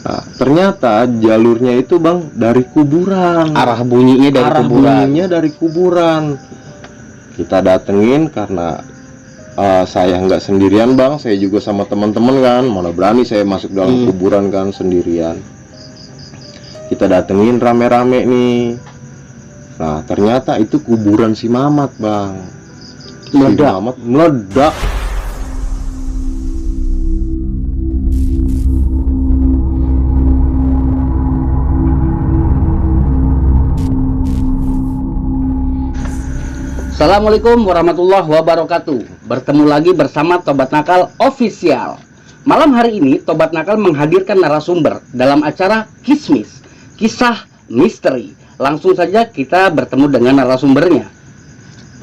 Nah, ternyata jalurnya itu bang dari kuburan. Arah bunyinya dari kuburan. Bunyinya dari kuburan. Kita datengin karena saya nggak sendirian bang, saya juga sama teman-teman kan. Mana berani saya masuk dalam kuburan kan sendirian. Kita datengin rame-rame nih. Nah ternyata itu kuburan si Mamat bang. Meledak. Si Mamat meledak. Assalamualaikum warahmatullahi wabarakatuh. Bertemu lagi bersama Tobat Nakal Official. Malam hari ini Tobat Nakal menghadirkan narasumber dalam acara Kismis, kisah misteri. Langsung saja kita bertemu dengan narasumbernya.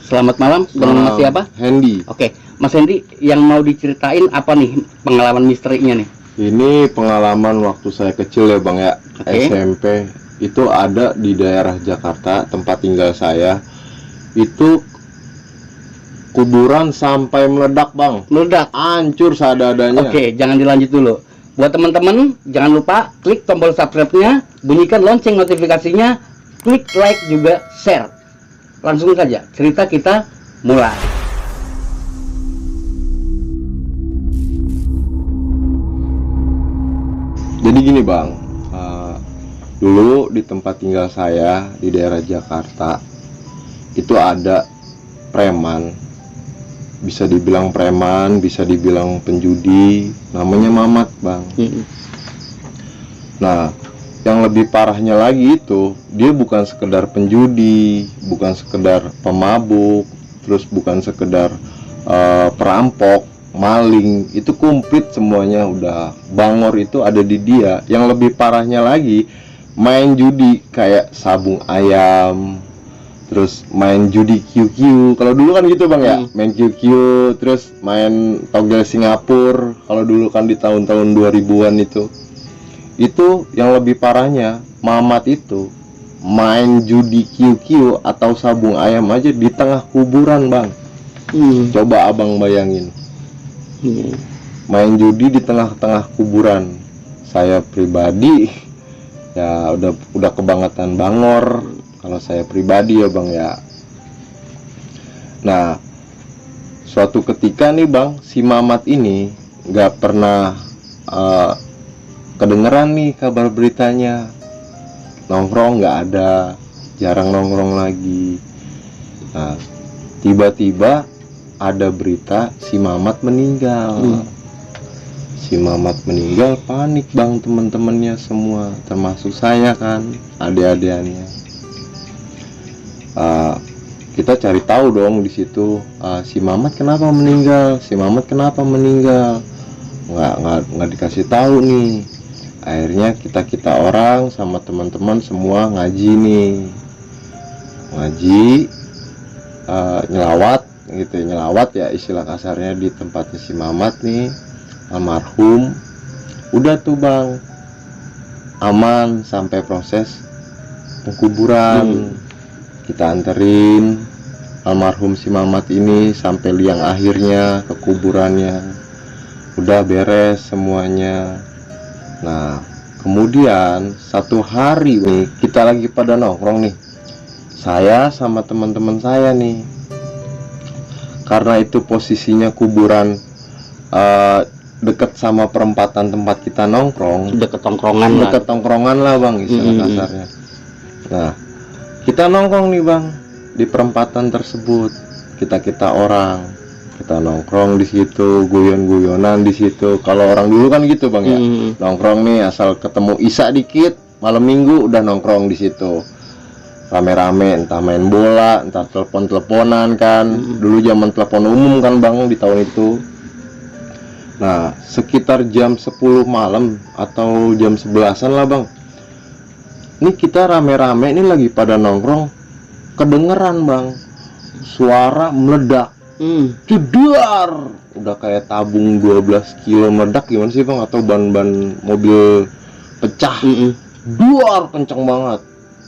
Selamat malam, dengan Mas siapa? Hendy. Oke, Mas Hendy, yang mau diceritain apa nih pengalaman misterinya nih? Ini pengalaman waktu saya kecil ya bang ya. SMP. Itu ada di daerah Jakarta, tempat tinggal saya. Itu kuburan sampai meledak bang. Meledak, hancur seadanya. Oke, jangan dilanjut dulu. Buat teman-teman, jangan lupa klik tombol subscribe-nya, bunyikan lonceng notifikasinya, klik like juga share. Langsung saja cerita kita mulai. Jadi gini bang, dulu di tempat tinggal saya di daerah Jakarta itu ada preman, bisa dibilang preman, bisa dibilang penjudi, namanya Mamat bang. Nah yang lebih parahnya lagi itu dia bukan sekedar penjudi, bukan sekedar pemabuk, terus bukan sekedar perampok, maling, itu komplit semuanya. Udah bangor itu ada di dia. Yang lebih parahnya lagi main judi kayak sabung ayam, terus main judi QQ. Kalau dulu kan gitu bang ya, main QQ, terus main togel Singapura. Kalau dulu kan di tahun-tahun 2000-an itu yang lebih parahnya, Mamat itu main judi QQ atau sabung ayam aja di tengah kuburan bang. Coba abang bayangin, main judi di tengah-tengah kuburan. Saya pribadi ya udah kebangetan bangor kalau saya pribadi ya bang ya. Nah suatu ketika nih bang, si Mamat ini nggak pernah kedengeran nih kabar beritanya. Nongkrong nggak ada, jarang nongkrong lagi. Nah tiba-tiba ada berita si Mamat meninggal. Si Mamat meninggal, panik bang teman-temannya semua, termasuk saya kan, adik-adikannya. Kita cari tahu dong di situ, si Mamat kenapa meninggal, si Mamat kenapa meninggal. Nggak dikasih tahu nih. Akhirnya kita orang sama teman-teman semua ngaji nih, nyelawat gitu, nyelawat ya istilah kasarnya di tempatnya si Mamat nih, almarhum. Udah tuh bang, aman sampai proses penguburan. Kita anterin almarhum si Mamat ini sampai liang akhirnya ke kuburannya. Udah beres semuanya. Nah kemudian satu hari nih, kita lagi pada nongkrong nih, saya sama teman-teman saya nih. Karena itu posisinya kuburan deket sama perempatan tempat kita nongkrong, Deket tongkrongan lah bang istilah kasarnya. Nah kita nongkrong nih bang di perempatan tersebut, kita orang, kita nongkrong di situ, guyon-guyonan di situ. Kalau orang dulu kan gitu bang ya, nongkrong nih asal ketemu Isa dikit, malam minggu udah nongkrong di situ, rame-rame, entah main bola, entah telepon-teleponan kan. Dulu zaman telepon umum kan bang di tahun itu. Nah sekitar jam 10 malam atau jam 11-an lah bang, ini kita rame-rame ini lagi pada nongkrong, kedengeran bang suara meledak. Jedar, udah kayak tabung 12 kilo meledak gimana sih bang, atau ban-ban mobil pecah. Duar kenceng banget.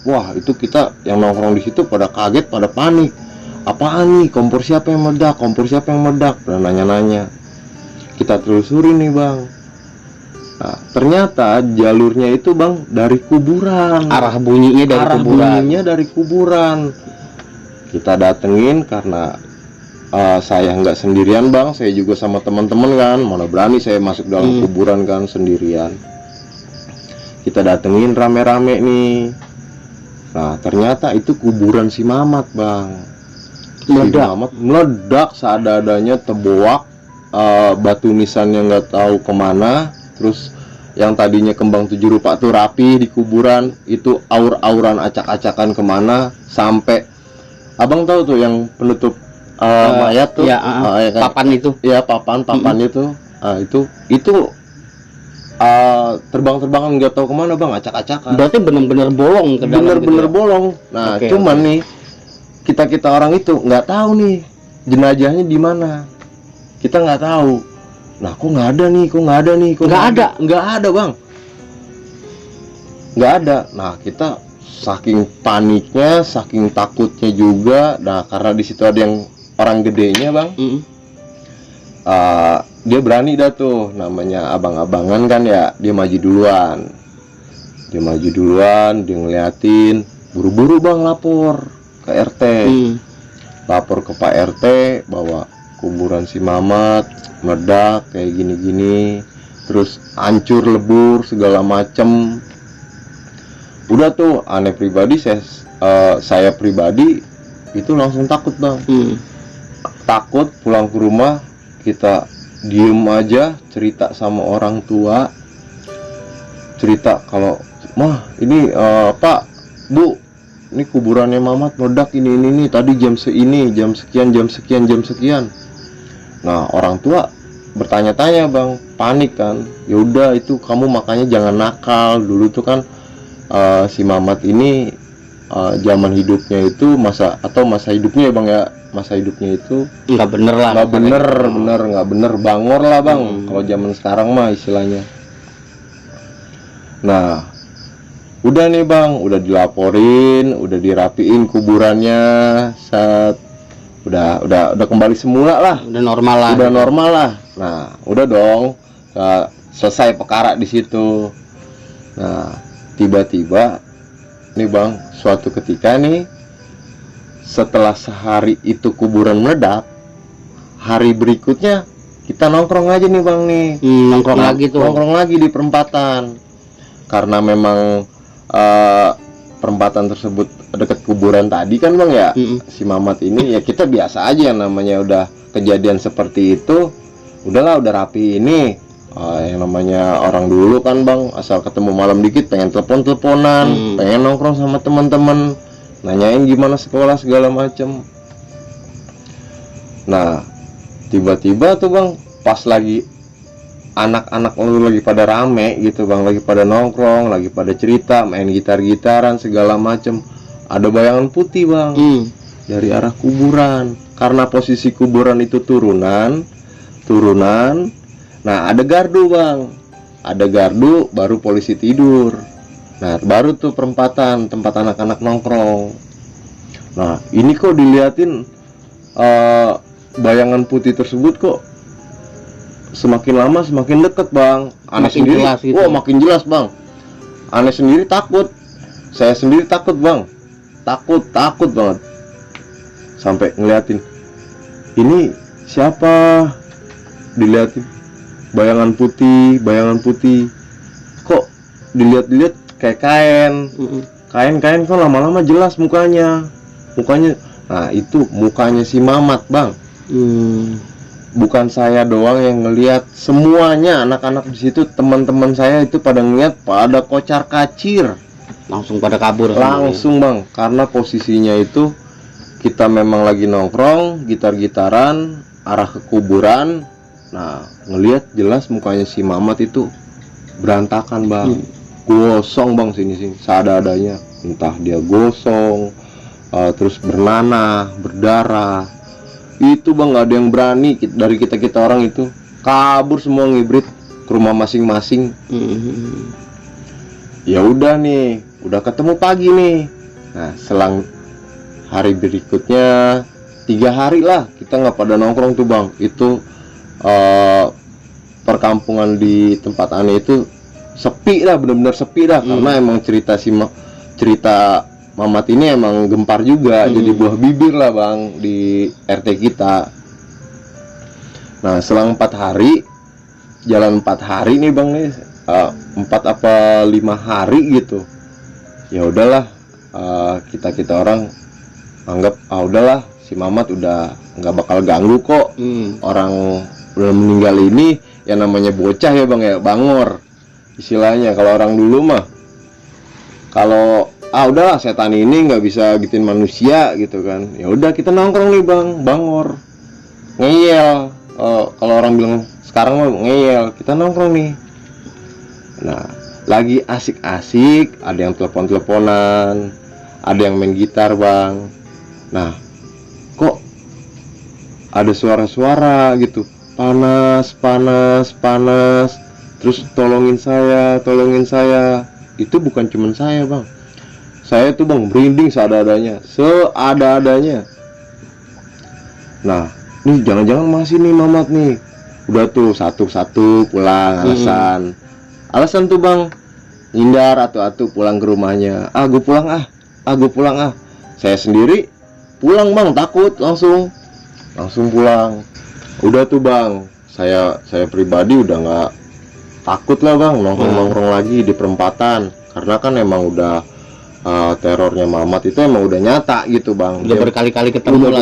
Wah itu kita yang nongkrong di situ pada kaget, pada panik. Apaan nih, kompor siapa yang meledak, kompor siapa yang meledak, dan nanya-nanya. Kita telusuri nih bang, Nah, ternyata jalurnya itu bang dari kuburan. Arah bunyinya dari Arah kuburan. bunyinya dari kuburan. Kita datengin karena saya nggak sendirian bang, saya juga sama teman-teman kan. Mana berani saya masuk dalam kuburan kan sendirian. Kita datengin rame-rame nih. Nah ternyata itu kuburan si Mamat bang. Meledak. Si Mamat meledak seadanya, terboak. Batu nisannya nggak tahu kemana. Terus yang tadinya kembang 7 rupa tuh rapi di kuburan, itu aur-auran acak-acakan kemana. Sampai abang tahu tuh yang penutup mayat tuh, ya, ya kan? papan itu. Ya papan itu. Itu terbang-terbangan nggak tahu kemana bang, acak-acakan. Berarti benar-benar bolong ke dalam. Bener-bener gitu ya? bolong. Nah Oke, cuman nih kita orang itu nggak tahu nih jenazahnya di mana. Kita nggak tahu. Nah kok nggak ada nih, nggak ada bang, nggak ada. Nah kita saking paniknya, saking takutnya juga. Nah karena di situ ada yang orang gedenya bang, dia berani dah tuh, namanya abang-abangan kan ya, dia maju duluan, dia ngeliatin, buru-buru bang lapor ke RT, lapor ke Pak RT bahwa kuburan si Mamat meledak kayak gini-gini, terus hancur lebur segala macem. Udah tuh aneh pribadi, saya pribadi itu langsung takut bang. Takut pulang ke rumah, kita diem aja, cerita sama orang tua, cerita kalau mah ini Pak Bu, ini kuburannya Mamat meledak ini tadi jam sekian. Nah orang tua bertanya-tanya bang, panik kan. Ya udah itu kamu makanya jangan nakal. Dulu tuh kan si Mamat ini zaman hidupnya itu masa hidupnya ya bang ya, masa hidupnya itu nggak bener lah, nggak bener bangor lah bang. Kalau zaman sekarang mah istilahnya. Nah udah nih bang, udah dilaporin, udah dirapiin kuburannya, udah kembali semula lah, udah normal lah. Nah udah dong, selesai perkara di situ. Nah tiba-tiba nih bang, suatu ketika nih setelah sehari itu kuburan meledak, hari berikutnya kita nongkrong aja nih bang nih, nongkrong lagi di perempatan, karena memang perempatan tersebut dekat kuburan tadi kan bang ya. Si Mamat ini ya kita biasa aja, namanya udah kejadian seperti itu, udahlah udah rapi ini. Yang namanya orang dulu kan bang, asal ketemu malam dikit pengen teleponan, pengen nongkrong sama teman-teman, nanyain gimana sekolah segala macem. Nah tiba-tiba tuh bang, pas lagi anak-anak lu lagi pada rame gitu bang, lagi pada nongkrong, lagi pada cerita, main gitar-gitaran segala macem, ada bayangan putih bang dari arah kuburan. Karena posisi kuburan itu turunan. Nah ada gardu bang, baru polisi tidur. Nah baru tuh perempatan tempat anak-anak nongkrong. Nah ini kok diliatin bayangan putih tersebut kok semakin lama semakin deket bang. Aneh sendiri, makin jelas bang. Aneh sendiri takut, saya sendiri takut bang, takut banget. Sampai ngeliatin, ini siapa? Diliatin bayangan putih, kok dilihat kayak kain kok lama-lama jelas mukanya. Nah itu mukanya si Mamat bang. Bukan saya doang yang ngelihat, semuanya anak-anak di situ, teman-teman saya itu pada ngeliat, pada kocar kacir, langsung pada kabur langsung bang. Karena posisinya itu kita memang lagi nongkrong, gitar-gitaran, arah ke kuburan. Nah ngelihat jelas mukanya si Mamat itu berantakan bang, gosong bang, sini seadanya, entah dia gosong, terus bernanah, berdarah. Itu bang nggak ada yang berani dari kita orang itu, kabur semua, ngibrit ke rumah masing-masing. Ya udah nih, udah ketemu pagi nih. Nah selang hari berikutnya 3 hari lah kita nggak pada nongkrong tuh bang. Itu perkampungan di tempat aneh itu sepi lah, benar-benar sepi dah. Karena emang cerita cerita Mamat ini emang gempar juga, jadi buah bibir lah bang di RT kita. Nah selang 4 hari, jalan 4 hari nih bang nih, 4 apa 5 hari gitu, ya udahlah, kita orang anggap udahlah si Mamat udah nggak bakal ganggu kok. Orang udah meninggal ini ya namanya bocah ya bang ya, bangor istilahnya. Kalau orang dulu mah kalau udahlah setan ini nggak bisa gituin manusia gitu kan, ya udah kita nongkrong nih bang, bangor, ngeyel. Kalau orang bilang sekarang mah ngeyel, kita nongkrong nih. Nah lagi asik-asik, ada yang telepon-teleponan, ada yang main gitar bang. Nah kok ada suara-suara gitu, panas, terus tolongin saya. Itu bukan cuman saya bang, saya tuh bang merinding seadanya. Nah nih jangan-jangan masih nih Mamat nih, udah tuh satu-satu pulang. Alasan tuh bang, hindar atu-atu pulang ke rumahnya. Gue pulang. Saya sendiri pulang bang, takut, langsung pulang. Udah tuh bang, saya pribadi udah nggak takut lah bang, nongkrong lagi di perempatan. Karena kan emang udah terornya Mamat itu emang udah nyata gitu bang. Udah berkali-kali ketemu,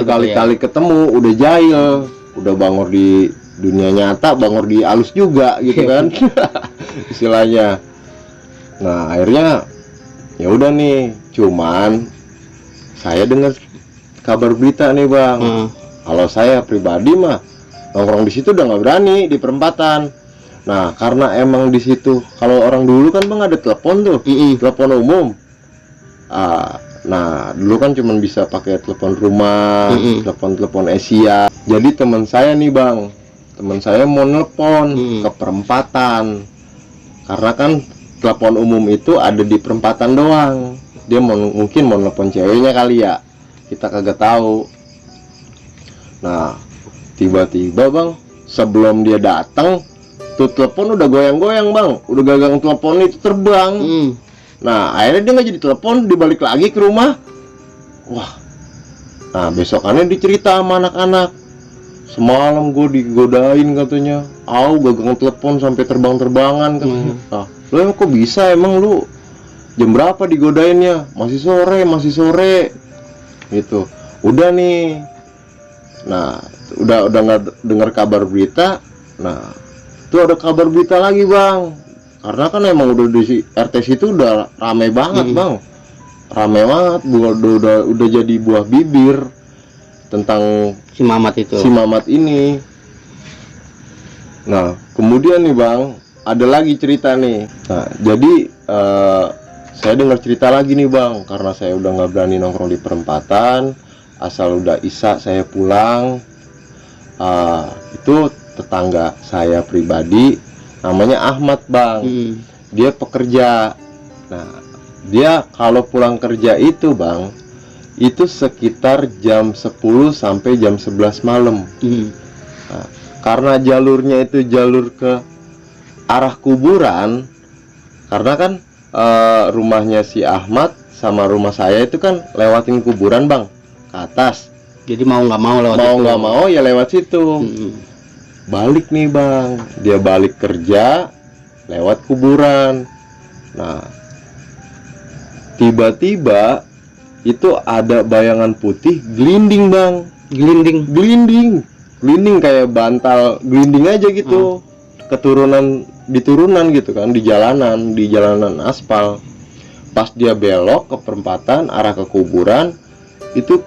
ketemu, udah jahil, udah bangor di dunia nyata, bangor di alus juga gitu kan. Istilahnya. Nah akhirnya ya udah nih, cuman saya dengar kabar berita nih bang. Kalau saya pribadi mah nongkrong di situ udah nggak berani di perempatan. Nah karena emang di situ kalau orang dulu kan bang ada telepon tuh, telepon umum. Nah dulu kan cuman bisa pakai telepon rumah, telepon Asia. Jadi teman saya nih bang, teman saya mau nelpon ke perempatan. Karena kan telepon umum itu ada di perempatan doang. Dia mungkin mau nelpon ceweknya kali ya, kita kagak tahu. Nah tiba-tiba bang, sebelum dia datang tuh telepon udah goyang-goyang bang, udah gagang telepon itu terbang. Nah akhirnya dia nggak jadi telepon, dibalik lagi ke rumah. Wah, nah besokannya dicerita sama anak-anak, semalam gue digodain katanya, gagang telepon sampai terbang-terbangan katanya. Lo emang kok bisa, emang lu jam berapa digodainnya? Masih sore gitu. Udah nih, nah udah nggak dengar kabar berita. Nah tuh ada kabar berita lagi bang, karena kan emang udah di RT situ udah rame banget bang, udah jadi buah bibir tentang si Mamat ini. Nah kemudian nih bang, ada lagi cerita nih. Nah jadi saya dengar cerita lagi nih bang, karena saya udah nggak berani nongkrong di perempatan. Asal udah isya saya pulang. Itu tetangga saya pribadi namanya Ahmad bang. Dia pekerja. Nah dia kalau pulang kerja itu bang, itu sekitar jam 10 sampai jam 11 malam. Nah, karena jalurnya itu jalur ke arah kuburan, karena kan rumahnya si Ahmad sama rumah saya itu kan lewatin kuburan bang, ke atas. Jadi mau nggak mau ya lewat situ. Balik nih bang, dia balik kerja lewat kuburan. Nah tiba-tiba itu ada bayangan putih gelinding bang, gelinding kayak bantal gelinding aja gitu. Di turunan gitu kan, di jalanan aspal. Pas dia belok ke perempatan arah ke kuburan, itu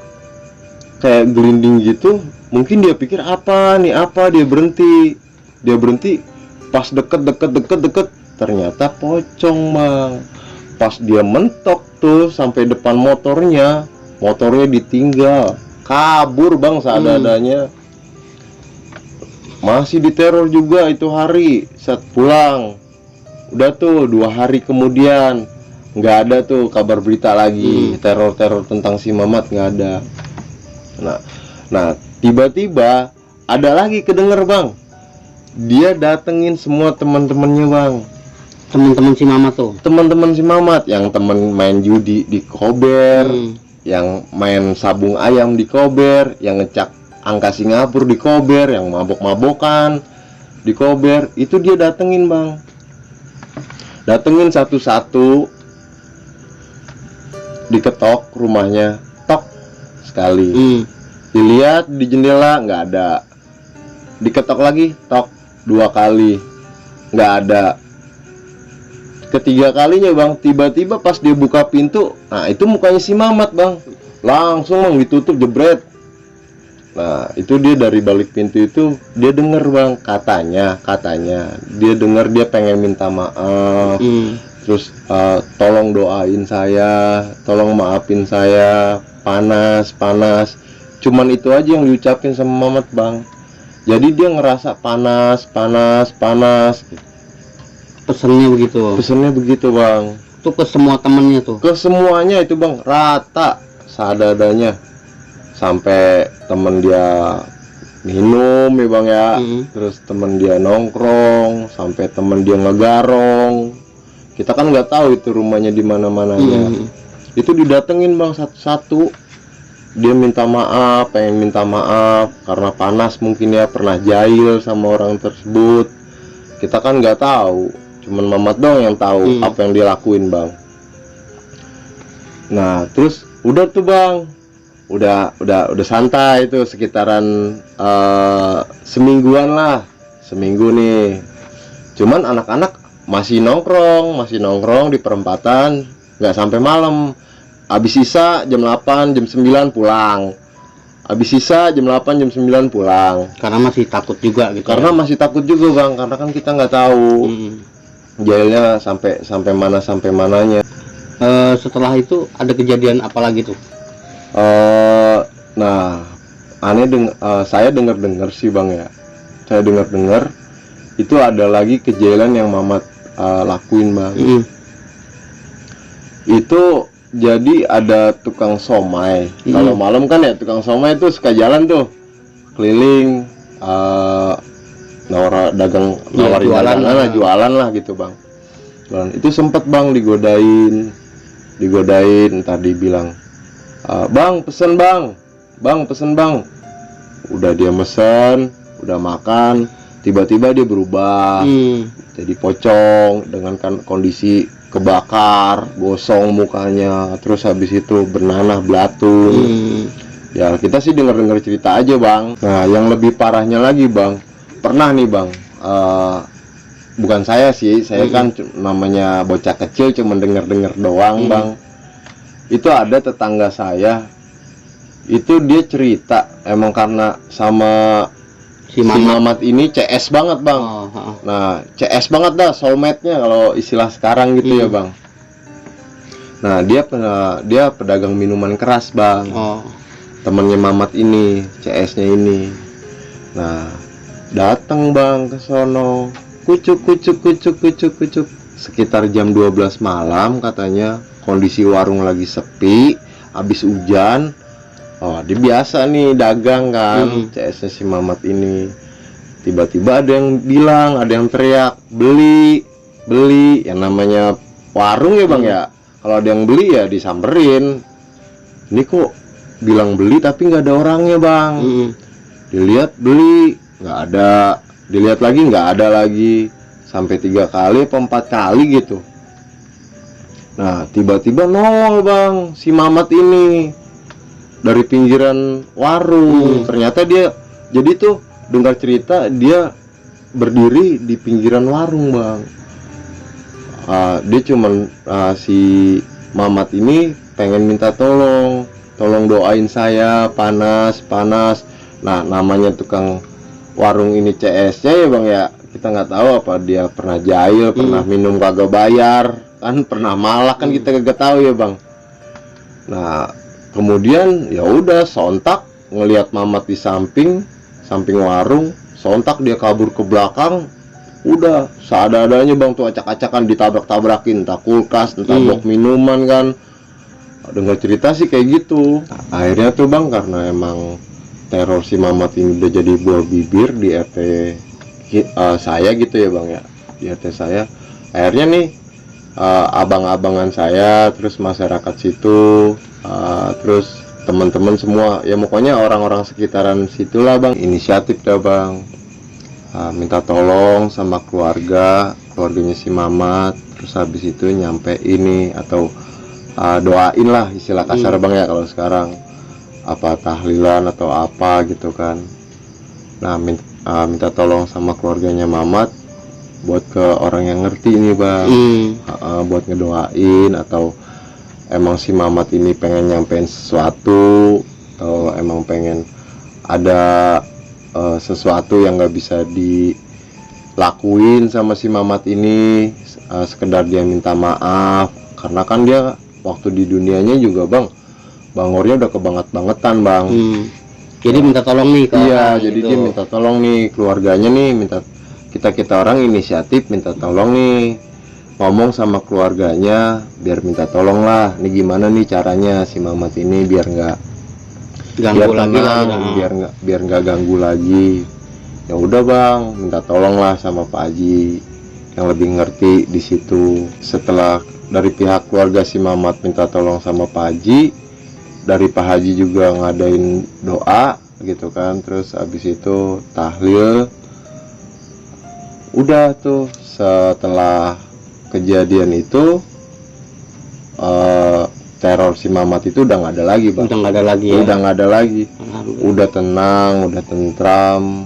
kayak gelinding gitu. Mungkin dia pikir apa dia berhenti pas deket, ternyata pocong bang. Pas dia mentok tuh sampai depan motornya ditinggal, kabur bang seadanya. Masih diteror juga itu hari saat pulang. Udah tuh 2 hari kemudian nggak ada tuh kabar berita lagi. Teror tentang si Mamat nggak ada. Nah tiba-tiba ada lagi kedenger bang, dia datengin semua teman-temannya bang, Teman-teman si Mamat tuh. teman-teman si Mamat, yang temen main judi di Kober, yang main sabung ayam di Kober, yang ngecak angka Singapura di Kober, yang mabok-mabokan di Kober, itu dia datengin bang, datengin satu-satu, diketok rumahnya, tok sekali, dilihat di jendela nggak ada, diketok lagi, tok 2 kali, nggak ada. Ketiga kalinya bang, tiba-tiba pas dia buka pintu, nah itu mukanya si Mamat bang, langsung bang ditutup jebret. Nah itu dia dari balik pintu itu dia denger bang, katanya dia denger, dia pengen minta maaf, terus tolong doain saya, tolong maafin saya, panas, cuman itu aja yang diucapin sama Mamat bang. Jadi dia ngerasa panas. Pesennya begitu. Pesennya begitu bang. Itu ke semua temennya tuh. Ke semuanya itu bang, rata seadanya. Sampai temen dia minum ya bang ya, terus temen dia nongkrong, sampai temen dia ngegarong. Kita kan nggak tahu itu rumahnya di mana-mananya. Itu didatengin bang satu-satu. Dia minta maaf, pengen minta maaf karena panas mungkin ya, pernah jahil sama orang tersebut. Kita kan nggak tahu, cuman Mamat dong yang tahu apa yang dia lakuin bang. Nah terus udah tuh bang, udah santai itu sekitaran semingguan lah, seminggu nih. Cuman anak-anak masih nongkrong di perempatan, nggak sampai malam. Habis sisa jam 8, jam 9 pulang. Habis sisa jam 8, jam 9 pulang. Karena masih takut juga gitu. Karena masih takut juga bang, karena kan kita nggak tahu jahilnya sampai mananya. Setelah itu ada kejadian apa lagi tuh? Nah saya dengar sih bang ya, saya dengar itu ada lagi kejahatan yang Mamat lakuin bang. Itu jadi ada tukang somai. Kalau malam kan ya tukang somai itu suka jalan tuh keliling, nawarin dagangan, jualan lah gitu bang. Itu sempet bang digodain, ntar dibilang, bang pesen bang, udah dia mesen, udah makan, tiba-tiba dia berubah, jadi pocong dengan kondisi kebakar, gosong mukanya, terus habis itu bernanah belatung. Ya kita sih dengar cerita aja bang. Nah yang lebih parahnya lagi bang, pernah nih bang, bukan saya sih, saya kan namanya bocah kecil, cuma dengar doang bang. Itu ada tetangga saya, itu dia cerita, emang karena sama si Mamat ini CS banget bang. Nah CS banget dah, soulmate-nya kalau istilah sekarang gitu ya bang. Nah dia pedagang minuman keras bang. Temennya Mamat ini, CS-nya ini. Nah datang bang ke sono, kucuk. Sekitar jam 12 malam katanya, kondisi warung lagi sepi, habis hujan. Dia biasa nih dagang kan, CS-nya si Mamat ini. Tiba-tiba ada yang bilang, ada yang teriak, beli. Yang namanya warung ya bang ya. Kalau ada yang beli ya disamperin. Ini kok bilang beli tapi nggak ada orangnya bang. Dilihat beli, nggak ada. Dilihat lagi nggak ada lagi. Sampai 3 kali atau 4 kali gitu. Nah tiba-tiba nongol bang si Mamat ini dari pinggiran warung. Ternyata dia, jadi tuh dengar cerita dia berdiri di pinggiran warung bang. Dia cuman si Mamat ini pengen minta tolong doain saya, panas. Nah namanya tukang warung ini CS-nya ya bang ya, kita nggak tahu apa dia pernah jahil, pernah minum kagak bayar, kan pernah malak kan kita kagak tahu ya bang. Nah kemudian ya udah sontak ngelihat Mamat di samping warung, sontak dia kabur ke belakang. Udah seadanya bang tuh, acak-acakan ditabrak-tabrakin, entah kulkas, entah box minuman kan. Dengar cerita sih kayak gitu. Akhirnya tuh bang, karena emang teror si Mamat ini udah jadi buah bibir di RT saya gitu ya bang ya, di RT saya akhirnya nih abang-abangan saya, terus masyarakat situ, terus teman-teman semua ya, pokoknya orang-orang sekitaran situlah bang, inisiatif dah bang, minta tolong sama keluarganya si Mamat, terus habis itu nyampe ini atau doain lah istilah kasar bang ya kalau sekarang, apa tahlilan atau apa gitu kan. Nah minta tolong sama keluarganya Mamat buat ke orang yang ngerti ini bang, buat ngedoain, atau emang si Mamat ini pengen nyampein sesuatu, atau emang pengen ada sesuatu yang nggak bisa dilakuin sama si Mamat ini, sekedar dia minta maaf karena kan dia waktu di dunianya juga bang, bangornya udah kebanget-bangetan bang. Jadi minta tolong nih ke iya, orang jadi gitu. dia minta tolong nih, keluarganya nih minta, kita orang inisiatif minta tolong nih, ngomong sama keluarganya biar minta tolong lah, nih gimana nih caranya si Mamat ini biar nggak Ganggu lagi tenang, lah. biar nggak ganggu lagi. Ya udah bang, minta tolong lah sama Pak Haji yang lebih ngerti di situ. Setelah dari pihak keluarga si Mamat minta tolong sama Pak Haji, dari Pak Haji juga ngadain doa gitu kan, terus habis itu tahlil. Udah tuh setelah kejadian itu teror si Mamat itu udah nggak ada lagi bang. Udah nggak ada lagi ya. Udah nggak ada lagi, Alhamdulillah. udah tenang, udah tentram,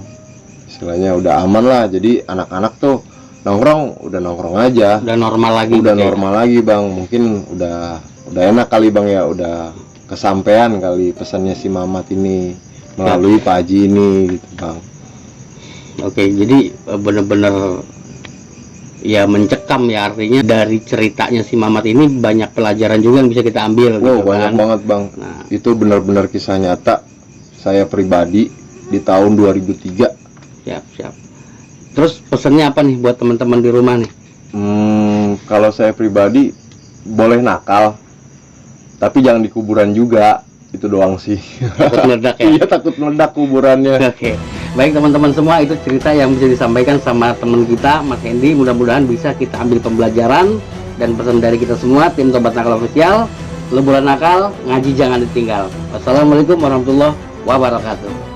istilahnya udah aman lah. Jadi anak-anak tuh udah nongkrong aja, Udah normal lagi. udah gitu ya. normal lagi bang. Mungkin udah enak kali bang ya, udah kesampean kali pesannya si Mamat ini melalui Pak Haji ini gitu bang. Oke, jadi bener-bener ya mencekam ya, artinya dari ceritanya si Mamat ini banyak pelajaran juga yang bisa kita ambil. Wow, gitu banyak kan. banget bang. Nah, Itu benar-benar kisah nyata saya pribadi di tahun 2003. siap. Terus pesannya apa nih buat teman-teman di rumah nih? Kalau saya pribadi boleh nakal, tapi jangan di kuburan juga, itu doang sih. Takut meledak ya. Iya, takut meledak kuburannya. Oke, baik teman-teman semua, itu cerita yang bisa disampaikan sama teman kita Mas Hendy. Mudah-mudahan bisa kita ambil pembelajaran dan pesan dari kita semua, tim Tobat Nakal Official. Leburan nakal, ngaji jangan ditinggal. Wassalamualaikum warahmatullahi wabarakatuh.